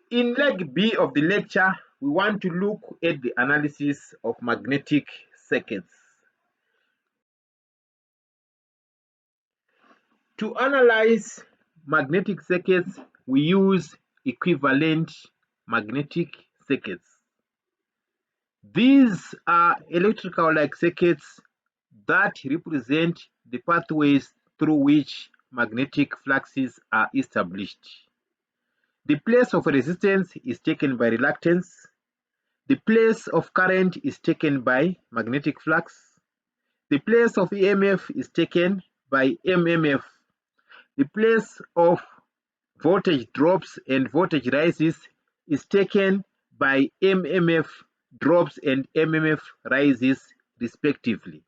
In leg B of the lecture, we want to look at the analysis of magnetic circuits. To analyze magnetic circuits, we use equivalent magnetic circuits. These are electrical-like circuits that represent the pathways through which magnetic fluxes are established. The place of resistance is taken by reluctance. The place of current is taken by magnetic flux. The place of EMF is taken by MMF. The place of voltage drops and voltage rises is taken by MMF drops and MMF rises respectively.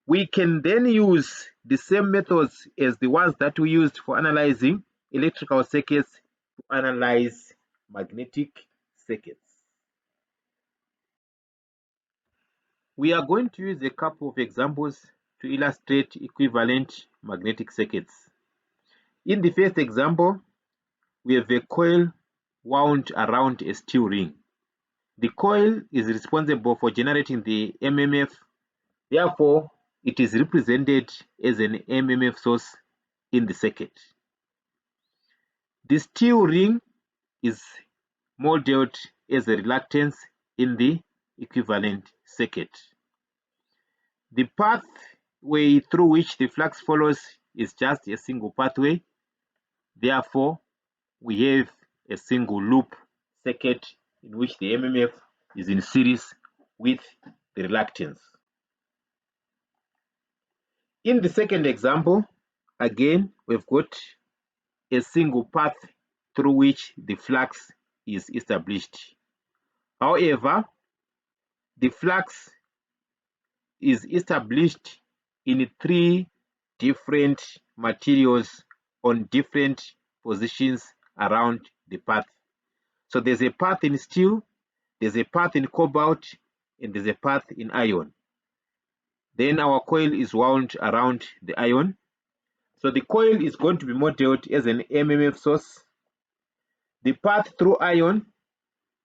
We can then use the same methods as the ones that we used for analyzing electrical circuits to analyze magnetic circuits. We are going to use a couple of examples to illustrate equivalent magnetic circuits. In the first example, we have a coil wound around a steel ring. The coil is responsible for generating the MMF, therefore it is represented as an MMF source in the circuit. The steel ring is modeled as a reluctance in the equivalent circuit. The pathway through which the flux follows is just a single pathway, therefore we have a single loop circuit in which the MMF is in series with the reluctance. In the second example, again, we've got a single path through which the flux is established. However, the flux is established in 3 different materials on different positions around the path. So there's a path in steel, there's a path in cobalt, and there's a path in iron. Then our coil is wound around the iron. So the coil is going to be modeled as an MMF source. The path through iron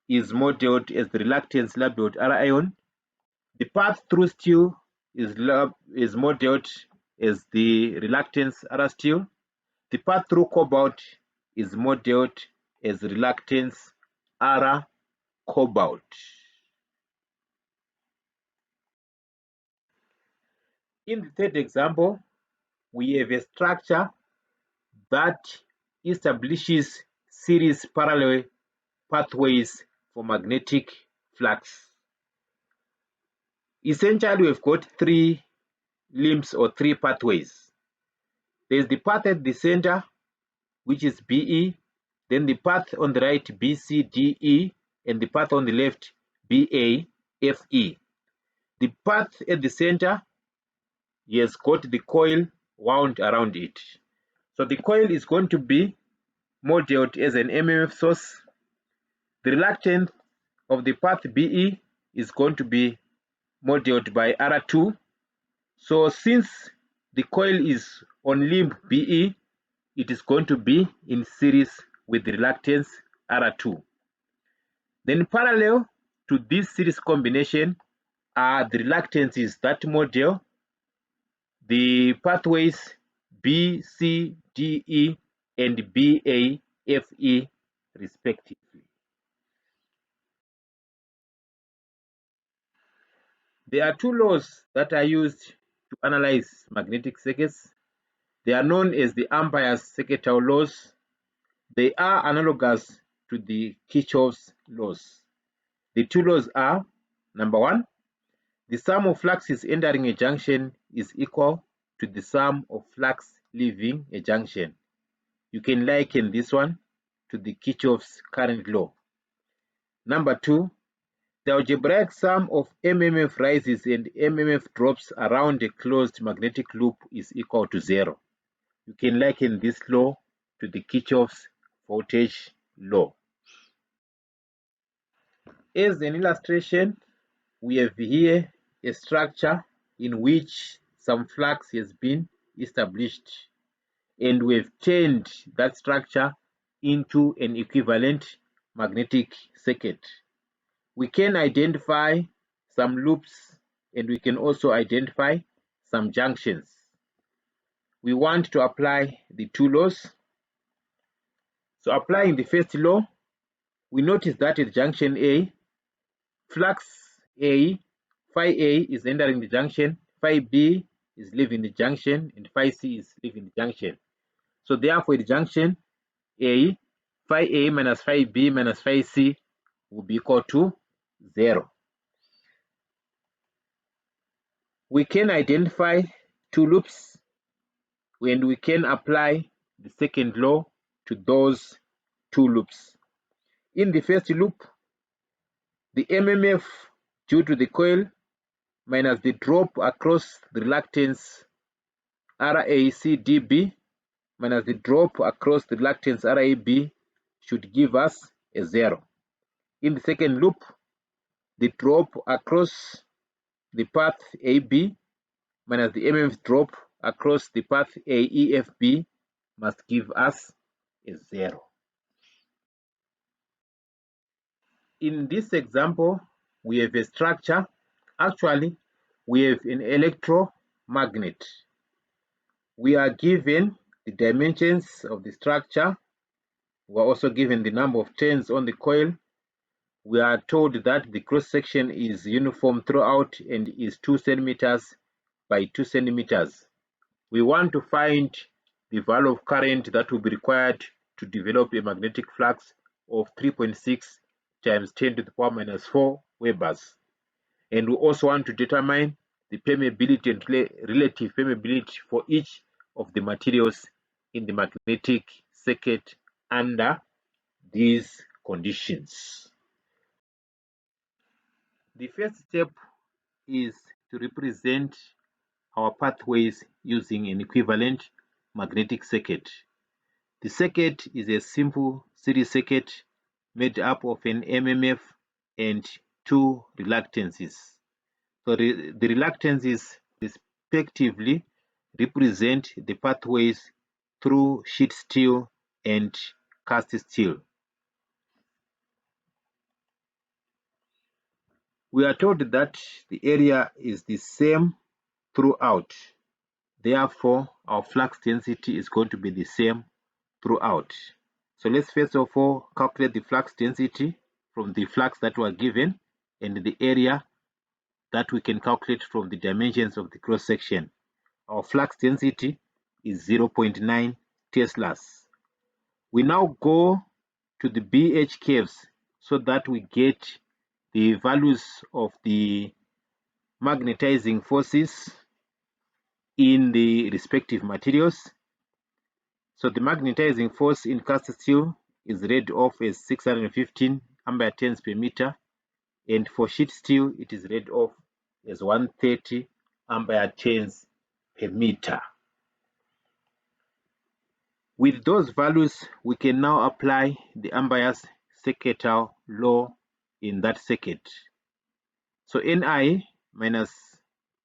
is modeled as the reluctance labeled R ion. The path through steel is modeled as the reluctance R steel. The path through cobalt is modeled as reluctance R cobalt. In the third example, we have a structure that establishes series parallel pathways for magnetic flux. Essentially, we've got 3 limbs or 3 pathways. There's the path at the center, which is BE, then the path on the right, BCDE, and the path on the left, BAFE. The path at the center has got the coil wound around it. So the coil is going to be modeled as an MMF source. The reluctance of the path BE is going to be modeled by R2. So since the coil is on limb BE, it is going to be in series with the reluctance R2. Then parallel to this series combination are the reluctances that model the pathways B, C, D, E, and B, A, F, E, respectively. There are 2 laws that are used to analyze magnetic circuits. They are known as the Ampere's Circuital laws. They are analogous to the Kirchhoff's laws. The 2 laws are, number 1, the sum of fluxes entering a junction is equal to the sum of flux leaving a junction. You can liken this one to the Kirchhoff's current law. Number 2, the algebraic sum of MMF rises and MMF drops around a closed magnetic loop is equal to 0. You can liken this law to the Kirchhoff's voltage law. As an illustration, we have here a structure in which some flux has been established, and we have turned that structure into an equivalent magnetic circuit. We can identify some loops and we can also identify some junctions. We want to apply the two laws. So applying the first law, we notice that at junction A, flux A, phi A is entering the junction, phi B is leaving the junction, and phi C is leaving the junction. So therefore at junction A, phi A minus phi B minus phi C will be equal to 0. We can identify two loops and we can apply the second law to those two loops. In the first loop, the MMF due to the coil minus the drop across the reluctance RACDB minus the drop across the reluctance RAB should give us a 0. In the second loop, the drop across the path AB minus the MMF drop across the path AEFB must give us a 0. In this example, we have a structure. Actually, we have an electromagnet. We are given the dimensions of the structure. We are also given the number of turns on the coil. We are told that the cross section is uniform throughout and is 2 centimeters by 2 centimeters. We want to find the value of current that will be required to develop a magnetic flux of 3.6 times 10 to the power minus 4 Webers. And we also want to determine the permeability and relative permeability for each of the materials in the magnetic circuit under these conditions. The first step is to represent our pathways using an equivalent magnetic circuit. The circuit is a simple series circuit made up of an MMF and two reluctances. So the reluctances respectively represent the pathways through sheet steel and cast steel. We are told that the area is the same throughout. Therefore, our flux density is going to be the same throughout. So let's first of all calculate the flux density from the flux that were given and the area that we can calculate from the dimensions of the cross section. Our flux density is 0.9 Teslas. We now go to the BH curves so that we get the values of the magnetizing forces in the respective materials. So the magnetizing force in cast steel is read off as 615 Ampere turns per meter, and for sheet steel it is read off as 130 Ampere turns per meter. With those values, we can now apply the Ampere's Circuital law in that circuit. So Ni minus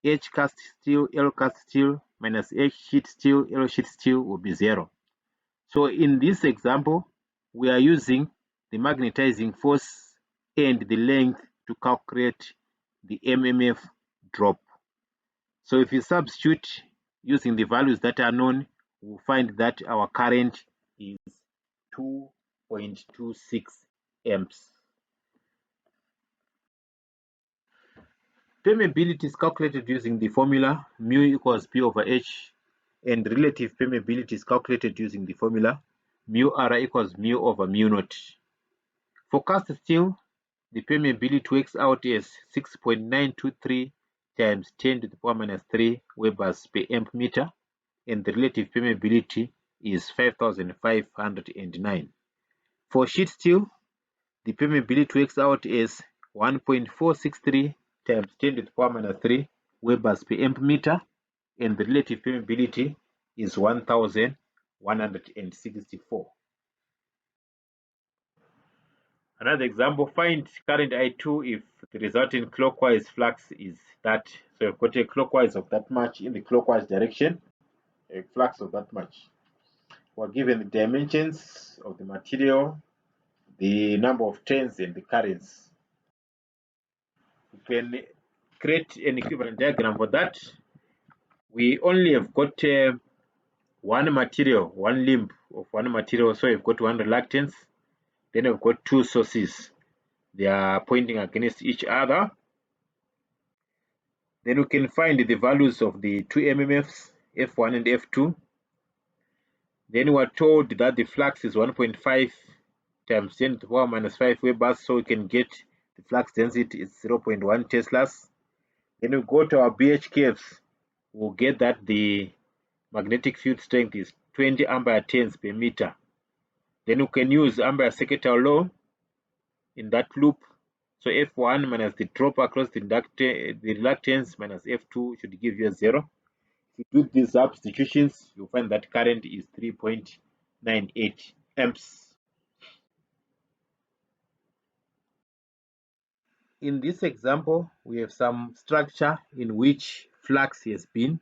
H cast steel, L cast steel minus H sheet steel, L sheet steel will be 0. So in this example, we are using the magnetizing force and the length to calculate the MMF drop. So if you substitute using the values that are known, we'll find that our current is 2.26 amps. Permeability is calculated using the formula mu equals P over H, and relative permeability is calculated using the formula mu R equals mu over mu naught. For cast steel, the permeability works out as 6.923 times 10 to the power minus 3 Webers per amp meter, and the relative permeability is 5,509. For sheet steel, the permeability works out as 1.463 times 10 to the power minus 3 Webers per amp meter, and the relative permeability is 1,164. Another example, find current I2 if the resulting clockwise flux is that. So you've got a clockwise of that much in the clockwise direction, a flux of that much. We're given the dimensions of the material, the number of turns and the currents. We can create an equivalent diagram for that. We only have got one material, one limb of one material, so we've got one reluctance. Then we've got two sources. They are pointing against each other. Then we can find the values of the two MMFs, F1 and F2. Then we are told that the flux is 1.5 times 10 to the power minus 5 webers, so we can get the flux density is 0.1 teslas. Then we go to our BHKFs, we'll get that the magnetic field strength is 20 ampere turns per meter. Then we can use Ampere Circuital law in that loop. So F1 minus the drop across the reluctance minus F2 should give you a 0. If you do these substitutions, you'll find that current is 3.98 amps. In this example, we have some structure in which flux has been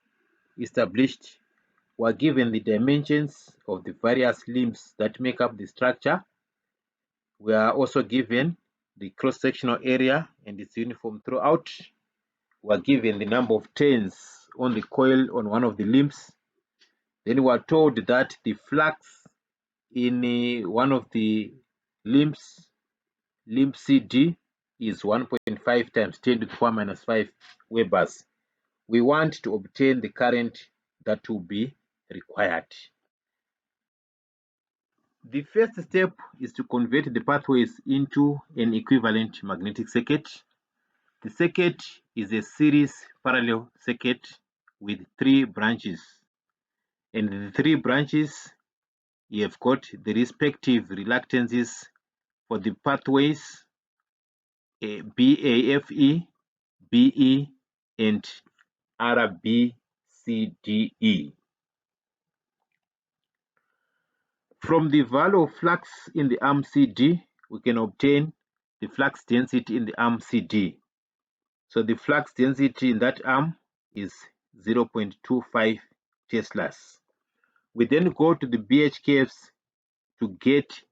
established. We are given the dimensions of the various limbs that make up the structure. We are also given the cross-sectional area and its uniform throughout. We are given the number of turns on the coil on one of the limbs. Then we are told that the flux in one of the limbs, limb CD, is 1.5 times 10 to the power minus 5 webers. We want to obtain the current that will be required. The first step is to convert the pathways into an equivalent magnetic circuit. The circuit is a series parallel circuit with 3 branches. And the 3 branches, you have got the respective reluctances for the pathways BAFE, BE, and RBCDE. From the value of flux in the arm CD, we can obtain the flux density in the arm CD. So the flux density in that arm is 0.25 teslas. We then go to the BHKFs to get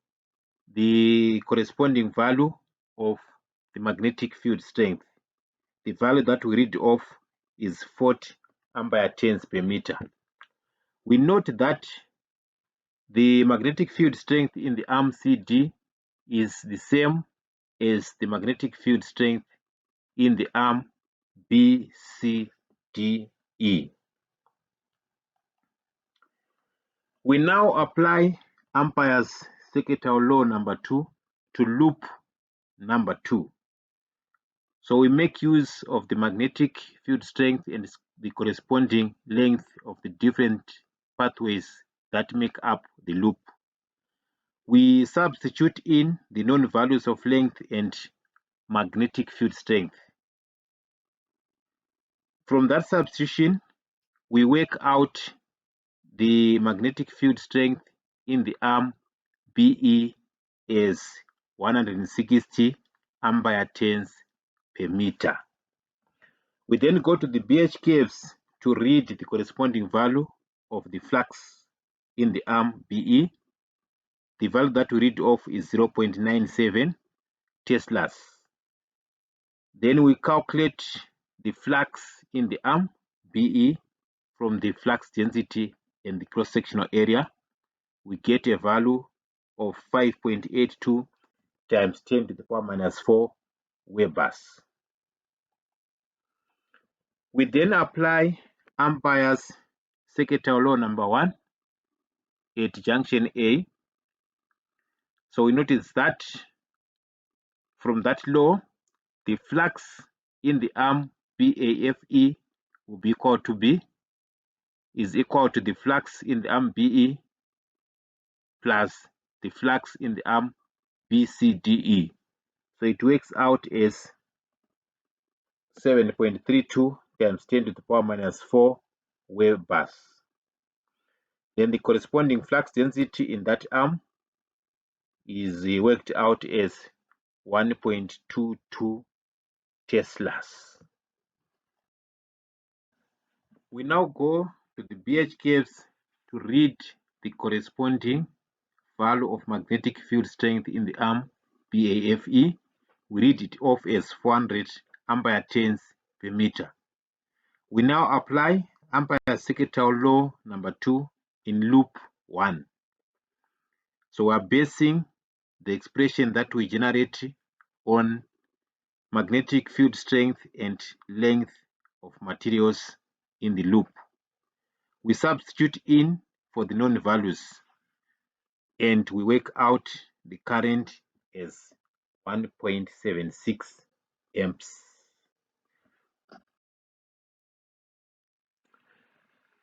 the corresponding value of the magnetic field strength. The value that we read off is 40 ampere turns per meter. We note that the magnetic field strength in the arm CD is the same as the magnetic field strength in the arm BCDE. We now apply Ampere's Circuital law number 2 to loop number 2. So we make use of the magnetic field strength and the corresponding length of the different pathways that make up the loop. We substitute in the known values of length and magnetic field strength. From that substitution, we work out the magnetic field strength in the arm BE is 160 ampere turns per meter. We then go to the BHKFs to read the corresponding value of the flux in the arm BE. The value that we read off is 0.97 teslas. Then we calculate the flux in the arm BE from the flux density and the cross-sectional area. We get a value of 5.82 times 10 to the power minus 4 webers. We then apply Ampere's Circuital law number 1 at junction A. So we notice that from that law, the flux in the arm BAFE will be equal to is equal to the flux in the arm BE plus the flux in the arm BCDE. So it works out as 7.32 times 10 to the power minus 4 webers. Then the corresponding flux density in that arm is worked out as 1.22 teslas. We now go to the BHKFs to read the corresponding value of magnetic field strength in the arm BAFE, we read it off as 400 ampere turns per meter. We now apply Ampere's Circuital law number 2 in loop 1. So we are basing the expression that we generate on magnetic field strength and length of materials in the loop. We substitute in for the known values and we work out the current as 1.76 amps.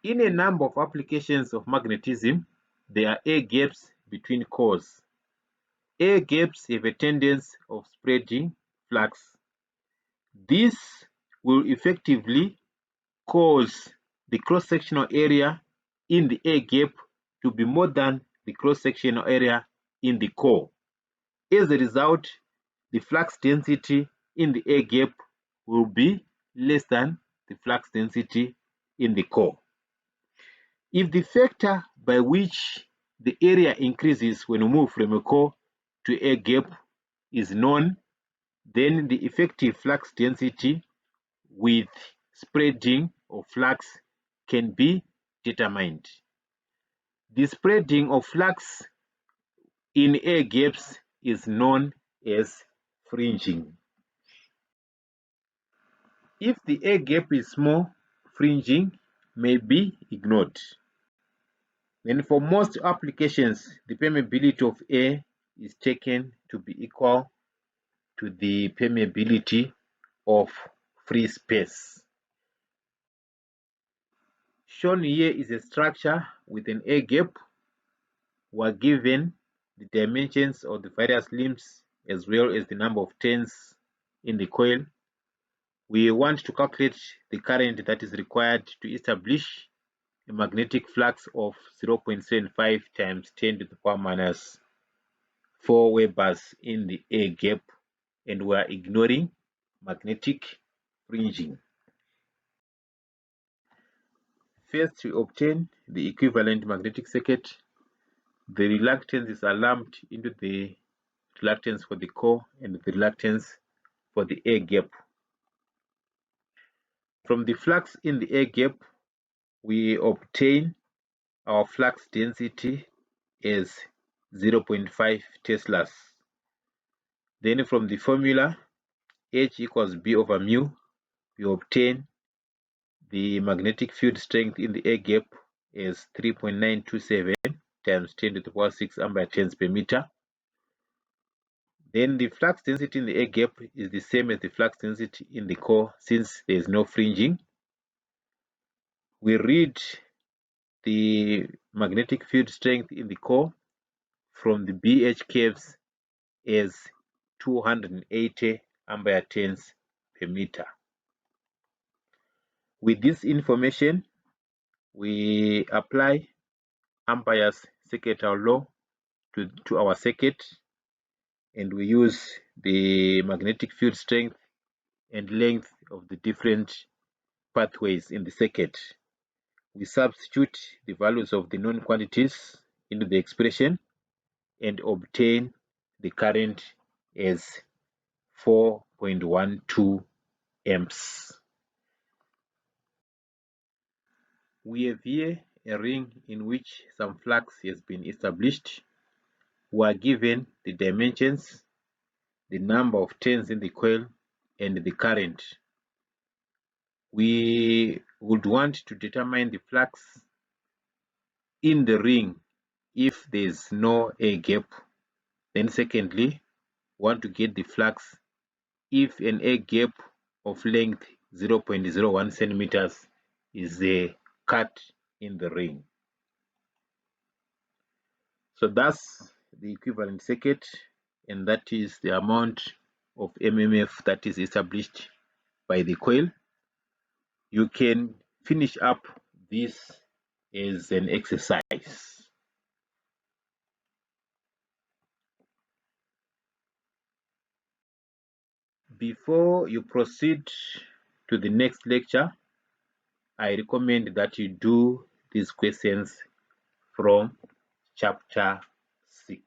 In a number of applications of magnetism, there are air gaps between cores. Air gaps have a tendency of spreading flux. This will effectively cause the cross-sectional area in the air gap to be more than the cross-sectional area in the core. As a result, the flux density in the air gap will be less than the flux density in the core. If the factor by which the area increases when we move from a core to air gap is known, then the effective flux density with spreading of flux can be determined. The spreading of flux in air gaps is known as fringing. If the air gap is small, fringing may be ignored. Then for most applications, the permeability of air is taken to be equal to the permeability of free space. Shown here is a structure with an air gap. We are given the dimensions of the various limbs as well as the number of turns in the coil. We want to calculate the current that is required to establish a magnetic flux of 0.75 times 10 to the power minus 4 webers in the air gap, and we are ignoring magnetic fringing. First, we obtain the equivalent magnetic circuit. The reluctances are lumped into the reluctance for the core and the reluctance for the air gap. From the flux in the air gap, we obtain our flux density as 0.5 Teslas. Then from the formula H equals B over mu, we obtain the magnetic field strength in the air gap as 3.927 times 10 to the power 6 ampere turns per meter. Then the flux density in the air gap is the same as the flux density in the core since there is no fringing. We read the magnetic field strength in the core from the BH curves as 280 ampere turns per meter. With this information, we apply Ampere's Circuital law to our circuit, and we use the magnetic field strength and length of the different pathways in the circuit. We substitute the values of the known quantities into the expression and obtain the current as 4.12 amps. We have here a ring in which some flux has been established. We are given the dimensions, the number of turns in the coil, and the current. We would want to determine the flux in the ring if there is no air gap. Then secondly, we want to get the flux if an air gap of length 0.01 centimeters is cut in the ring. So that's the equivalent circuit, and that is the amount of MMF that is established by the coil. You can finish up this as an exercise. Before you proceed to the next lecture, I recommend that you do these questions from chapter 6.